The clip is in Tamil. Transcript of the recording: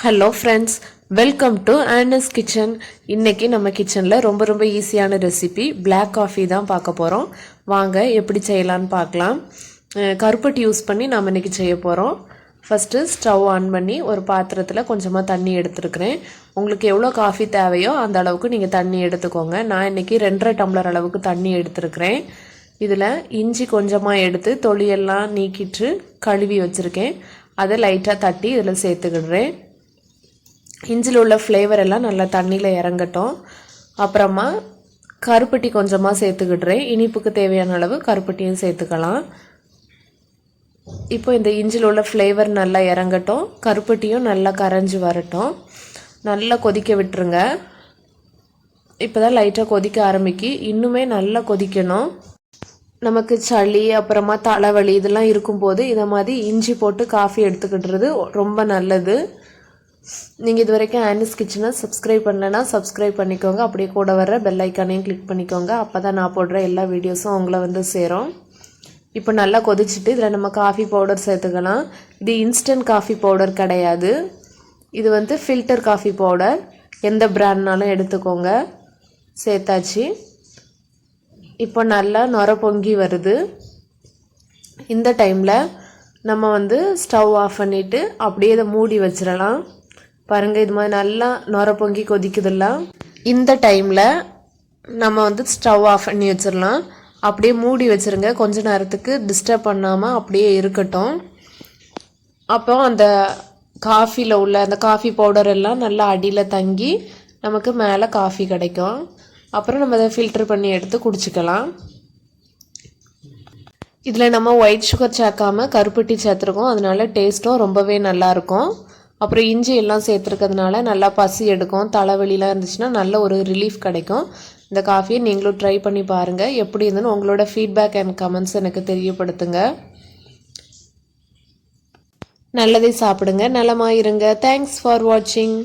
Hello friends, welcome to Anu's kitchen. இன்றைக்கி நம்ம கிச்சனில் ரொம்ப ஈஸியான ரெசிபி பிளாக் காஃபி தான் பார்க்க போகிறோம். வாங்க எப்படி செய்யலான்னு பார்க்கலாம். கருப்பட்டி யூஸ் பண்ணி நம்ம இன்றைக்கி செய்ய போகிறோம். ஃபஸ்ட்டு ஸ்டவ் ஆன் பண்ணி ஒரு பாத்திரத்தில் கொஞ்சமாக தண்ணி எடுத்துருக்கிறேன். உங்களுக்கு எவ்வளோ காஃபி தேவையோ அந்த அளவுக்கு நீங்கள் தண்ணி எடுத்துக்கோங்க. நான் இன்றைக்கி 2.5 டம்ளர் அளவுக்கு தண்ணி எடுத்துருக்கிறேன். இதில் இஞ்சி கொஞ்சமாக எடுத்து தொலியெல்லாம் நீக்கிட்டு கழுவி வச்சுருக்கேன். அதை லைட்டாக தட்டி இதில் சேர்த்துக்கிடுறேன். இஞ்சில் உள்ள ஃப்ளேவர் எல்லாம் நல்லா தண்ணியில் இறங்கட்டும். அப்புறமா கருப்பட்டி கொஞ்சமாக சேர்த்துக்கிடுறேன். இனிப்புக்கு தேவையான அளவு கருப்பட்டியும் சேர்த்துக்கலாம். இப்போ இந்த இஞ்சில் உள்ள ஃப்ளேவர் நல்லா இறங்கட்டும். கருப்பட்டியும் நல்லா கரைஞ்சி வரட்டும். நல்லா கொதிக்க விட்டுருங்க. இப்போ தான் லைட்டாக கொதிக்க ஆரம்பிக்கி. இன்னுமே நல்லா கொதிக்கணும். நமக்கு சளி அப்புறமா தலைவலி இதெல்லாம் இருக்கும்போது இதை மாதிரி இஞ்சி போட்டு காஃபி எடுத்துக்கிட்டுறது ரொம்ப நல்லது. நீங்கள் இது வரைக்கும் ஆனஸ் கிச்சனை சப்ஸ்கிரைப் பண்ணலைன்னா சப்ஸ்கிரைப் பண்ணிக்கோங்க. அப்படியே கூட வர பெல் ஐக்கானையும் கிளிக் பண்ணிக்கோங்க. அப்போ தான் நான் போடுற எல்லா வீடியோஸும் உங்களை வந்து சேரும். இப்போ நல்லா கொதிச்சுட்டு இதில் நம்ம காஃபி பவுடர் சேர்த்துக்கலாம். இது இன்ஸ்டன்ட் காஃபி பவுடர் கிடையாது. இது வந்து ஃபில்டர் காஃபி பவுடர். எந்த பிராண்ட்னாலும் எடுத்துக்கோங்க. சேர்த்தாச்சு. இப்போ நல்லா நுர பொங்கி வருது. இந்த டைமில் நம்ம வந்து ஸ்டவ் ஆஃப் பண்ணிவிட்டு அப்படியே இதை மூடி வச்சிடலாம். பாருங்கள், இது மாதிரி நல்லா நுர பொங்கி கொதிக்குதுல்ல. இந்த டைமில் நம்ம வந்து ஸ்டவ் ஆஃப் பண்ணி வச்சிடலாம். அப்படியே மூடி வச்சுருங்க. கொஞ்ச நேரத்துக்கு டிஸ்டர்ப் பண்ணாமல் அப்படியே இருக்கட்டும். அப்போ அந்த காஃபியில் உள்ள அந்த காஃபி பவுடர் எல்லாம் நல்லா அடியில் தங்கி நமக்கு மேலே காஃபி கிடைக்கும். அப்புறம் நம்ம அதை ஃபில்டர் பண்ணி எடுத்து குடிச்சிக்கலாம். இதில் நம்ம ஒயிட் சுகர் சேர்க்காமல் கருப்பட்டி சேர்த்துருக்கோம். அதனால டேஸ்ட்டும் ரொம்பவே நல்லாயிருக்கும். அப்புறம் இஞ்சி எல்லாம் சேர்த்துருக்கிறதுனால நல்லா பசி எடுக்கும். தலைவலிலாம் இருந்துச்சுன்னா நல்ல ஒரு ரிலீஃப் கிடைக்கும். இந்த காஃபியை நீங்களும் ட்ரை பண்ணி பாருங்கள். எப்படி இருந்துன்னு உங்களோட ஃபீட்பேக் அண்ட் கமெண்ட்ஸ் எனக்கு தெரியப்படுத்துங்க. நல்லதை சாப்பிடுங்க, நலமாக இருங்க. தேங்க்ஸ் ஃபார் வாட்சிங்.